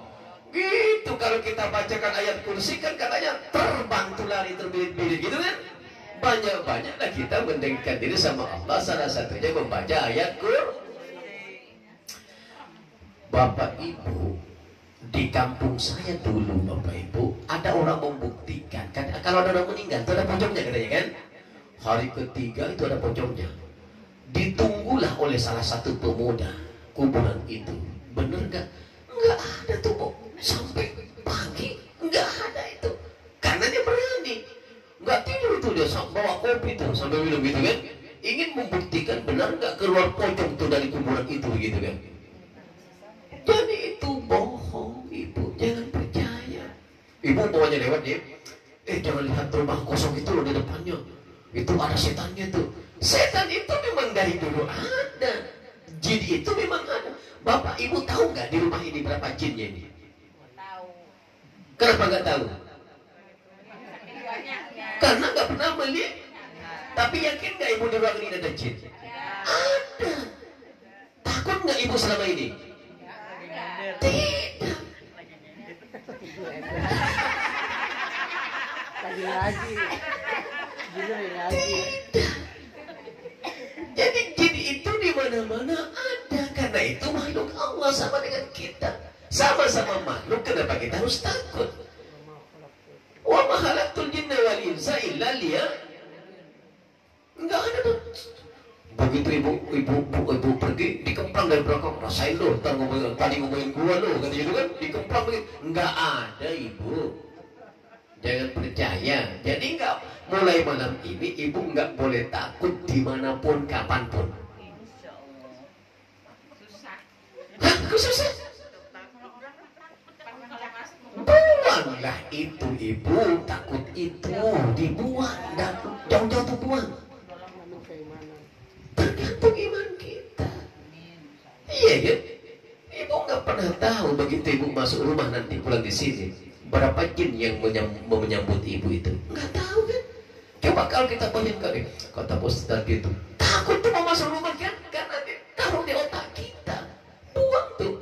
gitu. Kalau kita bacakan ayat kursi kan katanya terbang tuh lari terbirit-birit gitu kan? Banyak-banyaklah kita mendekatkan diri sama Allah. Salah satunya membaca ayat kursi. Bapak Ibu, di kampung saya dulu Bapak Ibu, ada orang membuktikan kan, kalau ada orang meninggal itu ada pocongnya katanya kan. Hari ketiga itu ada pocongnya. Ditunggulah oleh salah satu pemuda kuburan itu. Bener nggak? Nggak ada tuh Bu. Sampai pagi nggak ada itu. Karena dia berani. Nggak tidur itu dia bawa kopi tuh sampai minum gitu kan. Ingin membuktikan benar nggak keluar pocong tuh dari kuburan itu gitu kan. Jadi itu bohong Ibu, jangan percaya. Ibu bawanya lewat dia, jangan lihat rumah kosong itu loh di depannya. Itu ada setannya tuh. Setan itu memang dari dulu ada. Jin itu memang ada. Bapak Ibu tahu nggak di rumah ini berapa jinnya ini? Tahu. Kenapa nggak tahu? Karena nggak pernah melihat. Tapi yakin nggak Ibu di ruangan ini ada jin? Ada. Takut nggak Ibu selama ini? Tidak. Lagi. Tidak. Jadi jin itu di mana-mana ada. Karena itu makhluk Allah sama dengan kita. Sama-sama makhluk, kenapa kita harus takut? Wa ma khalaqtul jinna wal insa illa enggak ada tuh. Begitu ibu pergi dikemplang dari belakang, rasain lo, tadi ngomongin gua lo, kata gitu kan, dikemplang begitu. Enggak ada ibu, jangan percaya. Jadi enggak, mulai malam ini ibu enggak boleh takut dimanapun kapanpun. Insya Allah. Susah. Hah, kok susah? Kalau orang takut kalau masuk. Buanglah itu ibu, takut itu dibuang dan jauh-jauh tuh buang. Tergantung iman kita. Iya kan? Ibu nggak pernah tahu begitu ibu masuk rumah nanti pulang di sini berapa jin yang menyambut ibu itu. Nggak tahu kan? Coba kalau kita bayangkan, kata Ustaz gitu, takut tuh mau masuk rumah kan? Karena taruh di otak kita, buang tuh.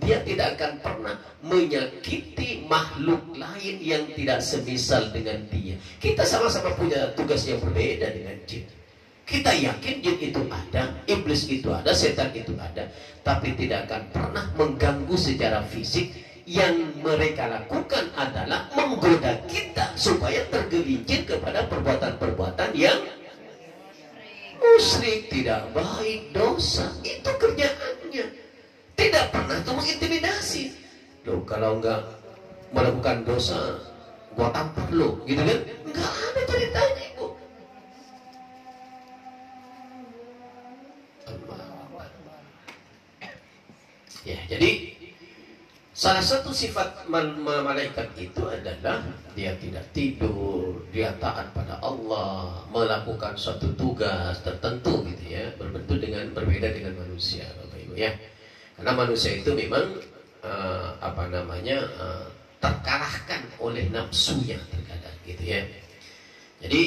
Dia tidak akan pernah menyakiti makhluk lain yang tidak semisal dengan dia. Kita sama-sama punya tugas yang berbeda dengan jin. Kita yakin jin itu ada, iblis itu ada, setan itu ada, tapi tidak akan pernah mengganggu secara fisik. Yang mereka lakukan adalah menggoda kita supaya tergelincir kepada perbuatan-perbuatan yang musyrik, tidak baik, dosa. Itu kerjaannya. Tidak pernah tuh mengintimidasi. Loh, kalau enggak melakukan dosa, gua tampar lo, gitu kan? Enggak ada ceritanya, ibu. Ya, jadi salah satu sifat malaikat itu adalah dia tidak tidur, dia taat pada Allah, melakukan suatu tugas tertentu gitu ya, berbeda dengan manusia, Bapak Ibu ya. Karena manusia itu memang terkalahkan oleh nafsunya terkadang gitu ya. Jadi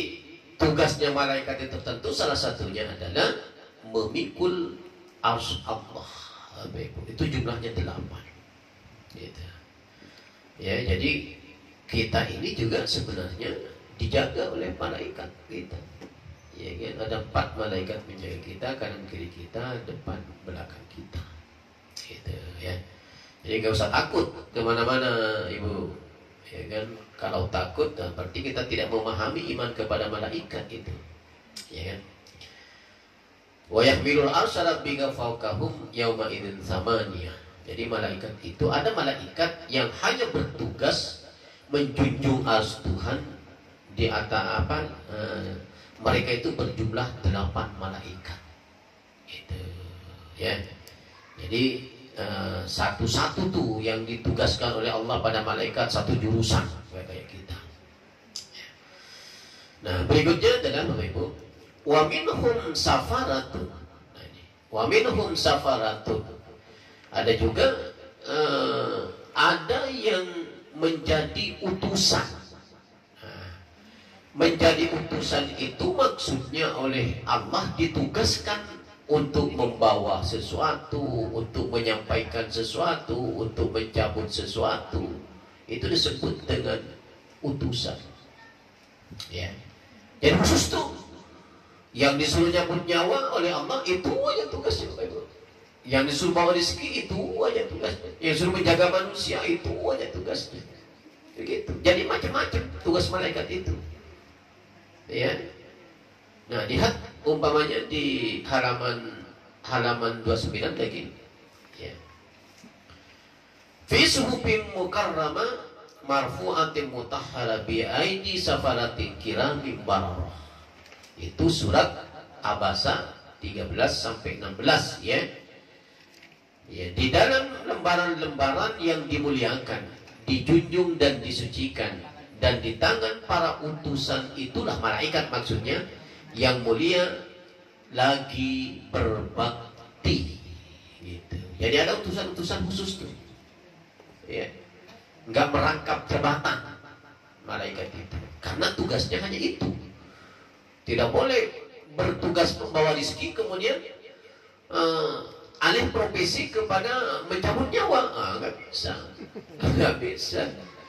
tugasnya malaikat itu tentu salah satunya adalah memikul arsy Allah. Itu jumlahnya 8 gitu. Ya, jadi kita ini juga sebenarnya dijaga oleh malaikat kita. Ya kan, ada 4 malaikat menjaga kita, kanan kiri kita, depan belakang kita. Gitu ya. Jadi nggak usah takut kemana-mana ibu. Ya kan, kalau takut berarti kita tidak memahami iman kepada malaikat itu. Ya kan. Wa yahmilul arsy rabbika fawqahum yauma idzin tsamaniyah. Jadi malaikat itu ada malaikat yang hanya bertugas menjunjung arsy Tuhan di atas mereka itu berjumlah 8 malaikat. Gitu. Ya. Jadi satu-satu tuh yang ditugaskan oleh Allah pada malaikat satu jurusan kayak kita. Nah, berikutnya adalah Bapak Ibu, wa minhum safaratun. Nah, ini. Wa minhum safaratun. Ada juga ada yang menjadi utusan. Nah, menjadi utusan itu maksudnya oleh Allah ditugaskan untuk membawa sesuatu, untuk menyampaikan sesuatu, untuk mencabut sesuatu. Itu disebut dengan utusan. Ya. Yang khusus tuh yang disuruh nyambut nyawa oleh Allah itu aja tugasnya, Bapak Ibu. Yang disuruh bawa rezeki itu aja tugasnya. Yang disuruh menjaga manusia itu aja tugasnya. Begitu. Jadi macam-macam tugas malaikat itu. Ya. Nah, lihat umpamanya di halaman 29 lagi. Ya. Fi suhufin mukarramah marfu'atin mutahhara bi aidi safaratin kiramin bararah. Itu surat Abasa 13 sampai 16 ya. Ya, di dalam lembaran-lembaran yang dimuliakan, dijunjung dan disucikan, dan di tangan para utusan itulah malaikat maksudnya yang mulia lagi berbakti gitu. Jadi ada utusan-utusan khusus tuh. Ya. Enggak merangkap jabatan malaikat itu. Karena tugasnya hanya itu. Tidak boleh bertugas membawa rezeki kemudian alih profesi kepada mencabut nyawa. Nggak bisa. Nggak bisa.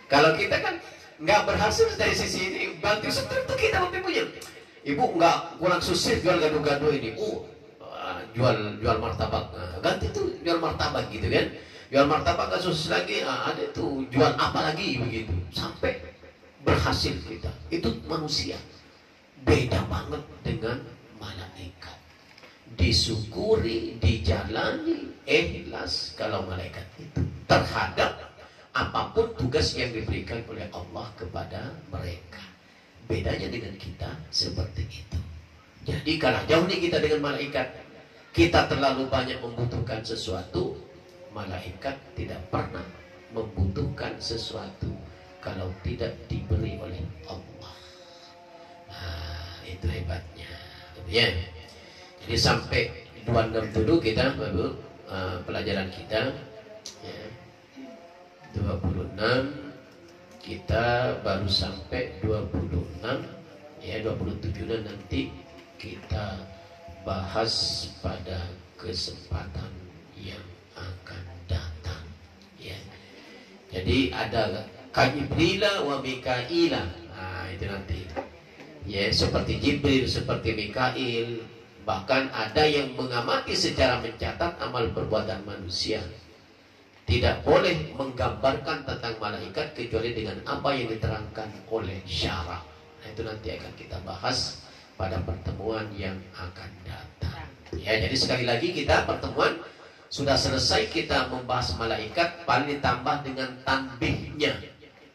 Kalau kita kan nggak berhasil dari sisi ini, bantu seperti kita punya. Ibu nggak kurang sukses jual gado-gado ini. jual martabak, ganti tuh jual martabak gitu kan. Jual martabak gak sukses lagi, ada tuh jual apa lagi begitu. Sampai berhasil kita. Itu manusia. Beda banget dengan malaikat. Disyukuri, dijalani, ikhlas kalau malaikat itu terhadap apapun tugas yang diberikan oleh Allah kepada mereka. Bedanya dengan kita seperti itu. Jadi kalau jauh nih kita dengan malaikat, kita terlalu banyak membutuhkan sesuatu, malaikat tidak pernah membutuhkan sesuatu kalau tidak diberi oleh Allah. Nah, itu hebatnya. Ya. Jadi sampai 26 kita baru pelajaran kita ya. 26 kita baru sampai 26 ya, 27 dan nanti kita bahas pada kesempatan yang akan datang ya. Jadi ada Jibrila wa Mikaila. Nah, itu nanti ya, seperti Jibril, seperti Mikail. Bahkan ada yang mengamati secara mencatat amal perbuatan manusia. Tidak boleh menggambarkan tentang malaikat kecuali dengan apa yang diterangkan oleh syara. Nah, itu nanti akan kita bahas pada pertemuan yang akan datang. Ya, jadi sekali lagi kita pertemuan sudah selesai kita membahas malaikat, paling ditambah dengan tanbihnya,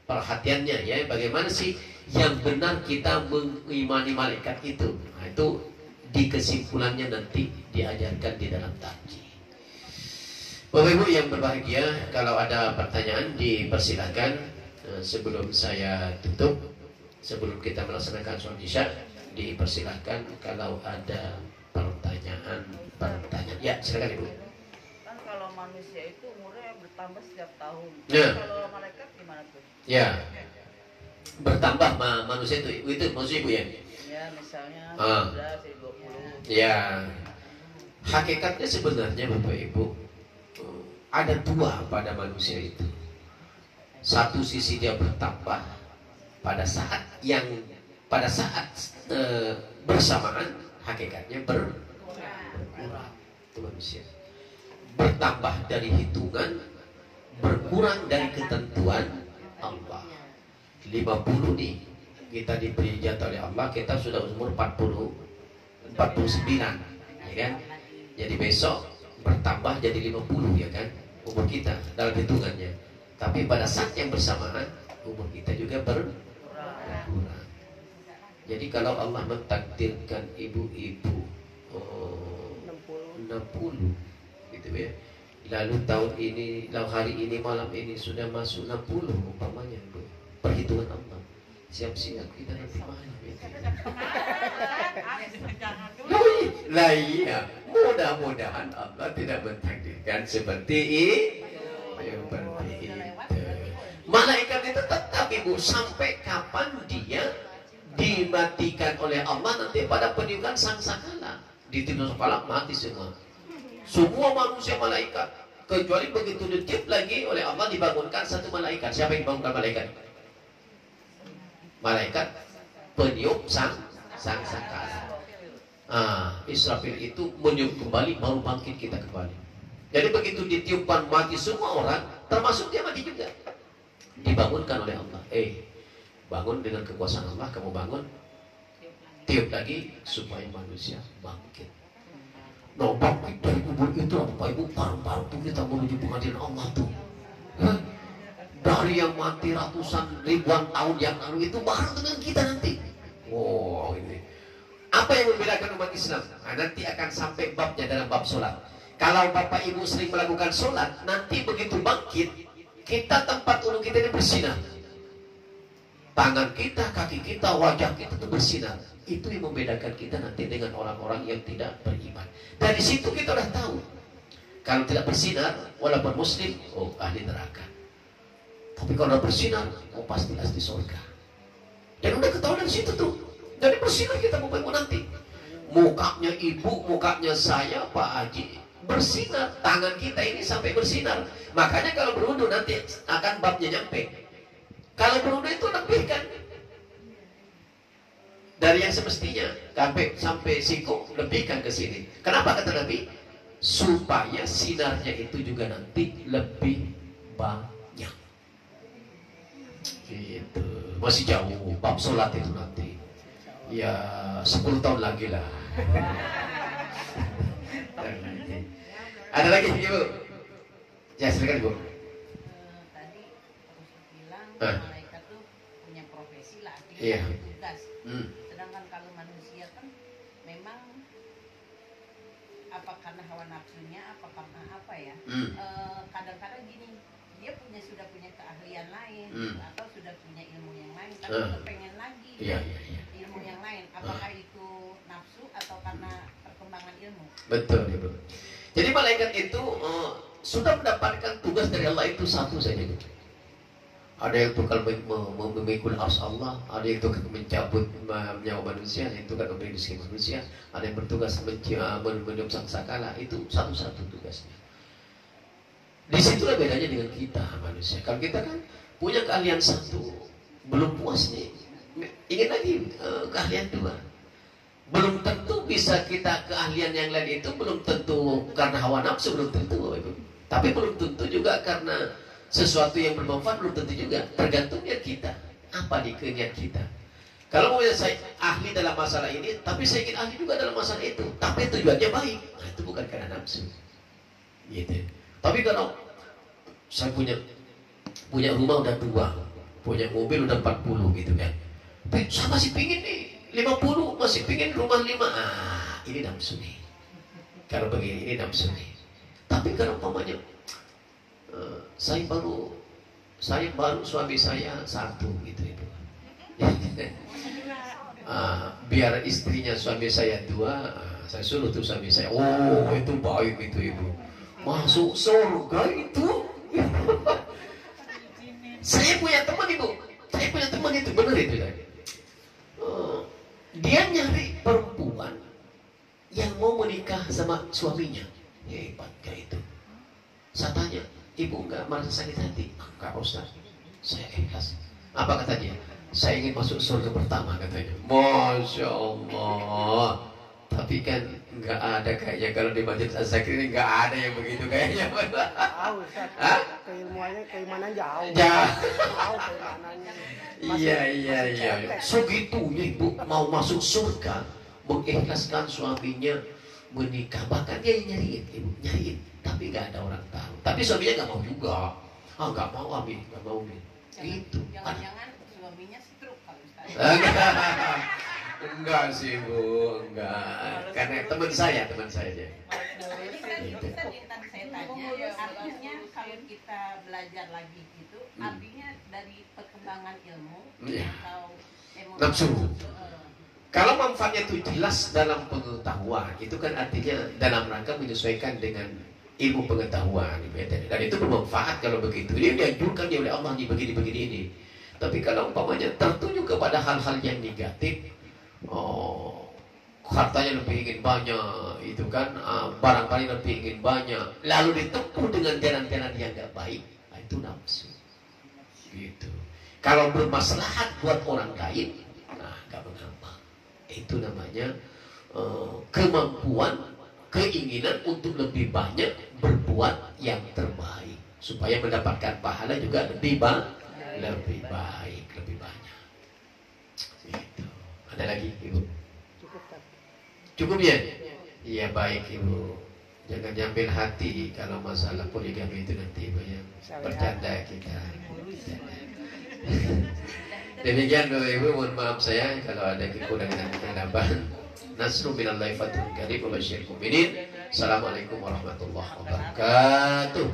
perhatiannya ya, bagaimana sih yang benar kita mengimani malaikat itu. Nah, itu di kesimpulannya nanti diajarkan di dalam tanji. Bapak Ibu yang berbahagia, kalau ada pertanyaan dipersilakan. Sebelum saya tutup, sebelum kita melaksanakan sholat isya, dipersilakan kalau ada pertanyaan. Ya, silakan Ibu. Kan kalau manusia itu umurnya bertambah setiap tahun. Nah. Kalau malaikat gimana tuh? Ya, bertambah manusia itu maksudnya Ibu ya? Ya, misalnya 15, 20. Ya, hakikatnya sebenarnya Bapak Ibu ada dua pada manusia itu. Satu sisi dia bertambah pada saat bersamaan, hakikatnya berkurang. Itu manusia. Bertambah dari hitungan, berkurang dari ketentuan Allah. 50 nih kita diberi jatah oleh Allah, kita sudah umur 49 ya kan. Jadi besok bertambah jadi 50 ya kan umur kita dalam hitungannya. Tapi pada saat yang bersamaan umur kita juga berkurang. Jadi kalau Allah mentakdirkan ibu-ibu 60 gitu ya. Lalu tahun ini, lalu hari ini, malam ini sudah masuk 60 umpamanya Bu. Perhitungan Allah. Siap-siap kita nanti malam itu. Lah iya, mudah-mudahan Allah tidak mentakdirkan seperti itu. Malaikat itu tetap Ibu sampai kapan dia dimatikan oleh Allah nanti pada peniupan sangkakala. Ditiup sangkakala mati semua. Semua manusia malaikat, kecuali begitu ditiup lagi oleh Allah dibangunkan satu malaikat. Siapa yang dibangunkan malaikat? Malaikat peniup sangkakala. Israfil itu meniup kembali, baru bangkit kita kembali. Jadi begitu ditiupkan mati semua orang, termasuk dia mati juga. Dibangunkan oleh Allah. Bangun dengan kekuasaan Allah, kamu bangun, tiup lagi supaya manusia bangkit. Nah, bangkit dari kubur itu Bapak Ibu, paru-paru itu kita menuju pengadilan Allah tuh. Dari yang mati ratusan ribuan tahun yang lalu itu bareng dengan kita nanti. Wow, ini. Apa yang membedakan umat Islam? Nah, nanti akan sampai babnya dalam bab sholat. Kalau Bapak Ibu sering melakukan sholat, nanti begitu bangkit, kita tempat wudhu kita ini bersinar. Tangan kita, kaki kita, wajah kita itu bersinar. Itu yang membedakan kita nanti dengan orang-orang yang tidak beriman. Dari situ kita udah tahu. Kalau tidak bersinar, walaupun muslim, ahli neraka. Tapi kalau bersinar, pasti di surga. Dan udah ketahuan dari situ tuh. Jadi bersinar kita Bapak Ibu nanti. Mukanya ibu, mukanya saya, Pak Haji, bersinar. Tangan kita ini sampai bersinar. Makanya kalau berwudu nanti akan babnya nyampe. Kalau berwudu itu lebih kan. dari yang semestinya. Sampai siku lebihkan ke sini. Kenapa kata Nabi? Supaya sinarnya itu juga nanti lebih banyak. Gitu. Masih jauh bab sholat itu nanti. Ya 10 tahun lagi lah. Ada lagi Ibu? Ya silakan Ibu. Tadi Rasul bilang Ah. malaikat tuh punya profesi lah, Iya. punya tugas. Hmm. Sedangkan kalau manusia kan memang apa karena hawa nafsunya, apa karena apa ya? Hmm. Kadang-kadang gini, dia sudah punya keahlian lain atau sudah punya ilmu yang lain, tapi kepengen lagi Iya, iya, iya. ilmu yang lain. Apakah itu nafsu atau karena perkembangan ilmu? Betul Ibu. Jadi malaikat itu sudah mendapatkan tugas dari Allah itu satu saja. Ada yang tukar memikul ars Allah, ada yang tukar mencabut nyawa manusia, ada yang tukar memberi rezeki manusia, ada yang bertugas mendiam sangkakala. Itu satu-satu tugasnya. Disitulah bedanya dengan kita manusia. Kalau kita kan punya keahlian satu, belum puas nih, ingin lagi keahlian dua. Belum tentu bisa kita keahlian yang lain itu belum tentu karena hawa nafsu, belum tentu Ibu. Tapi belum tentu juga karena sesuatu yang bermanfaat, belum tentu juga. Tergantung niat kita, apa di niat kita. Kalau mau saya ahli dalam masalah ini, tapi saya ingin ahli juga dalam masalah itu, tapi tujuannya baik, nah, itu bukan karena nafsu. Gitu. Tapi kalau saya punya rumah udah 2, punya mobil udah 40 gitu kan, tapi saya masih pingin nih 50, masih pingin rumah 5. Ini nafsu nih. Kalau begini, ini nafsu nih. Tapi kalau umpamanya saya baru suami saya 1 gitu Ibu. Biar istrinya suami saya 2, saya suruh tuh suami saya. Oh itu baik itu Ibu. Masuk surga itu. Saya punya teman Ibu. Saya punya teman itu benar itu tadi. Dia nyari perempuan yang mau menikah sama suaminya. Hebat kayak itu. Saya tanya, Ibu enggak merasa sakit hati? Enggak Ustaz, saya ikhlas. Apa kata dia? Saya ingin masuk surga pertama katanya. Masya Allah. Tapi kan enggak ada kayaknya kalau di Masjid Az-Zakir ini enggak ada yang begitu kayaknya. Jauh Ustaz. Keilmuannya keimanan jauh. Jauh keimanannya. Iya. Segitunya Ibu mau masuk surga, mengikhlaskan suaminya menikah. Bahkan dia nyariin Ibu, nyariin. Tapi nggak ada orang tahu. Tapi suaminya nggak mau juga. Nggak mau Amin, nggak mau Amin. Gitu. Jangan-jangan suaminya stroke kalau Ustaz. Enggak sih Bu, enggak. Karena teman saya dia. Jadi tadi saya tanya, artinya kalau kita belajar lagi gitu, artinya dari perkembangan ilmu atau emosi. Nafsu. Kalau manfaatnya itu jelas dalam pengetahuan, itu kan artinya dalam rangka menyesuaikan dengan ilmu pengetahuan. Dan itu bermanfaat kalau begitu. Dia dianjurkan oleh Allah begini ini. Tapi kalau umpamanya tertuju kepada hal-hal yang negatif, hartanya lebih ingin banyak, itu kan barang-barang lebih ingin banyak, lalu ditempuh dengan jalan-jalan yang gak baik, itu nafsu. Gitu. Kalau bermaslahat buat orang lain, gak mengapa. Itu namanya kemampuan, keinginan untuk lebih banyak berbuat yang terbaik, supaya mendapatkan pahala juga lebih baik, lebih banyak. Gitu. Ada lagi Ibu? Cukup ya? Iya baik Ibu. Jangan diambil hati kalau masalah poligami itu nanti Ibu yang bercanda kita. Demikian Bapak Ibu, mohon maaf saya kalau ada kekurangan dan kekeliruan. Nasru minallahi fathun qarib wa basyiril mu'minin. Assalamualaikum warahmatullahi wabarakatuh.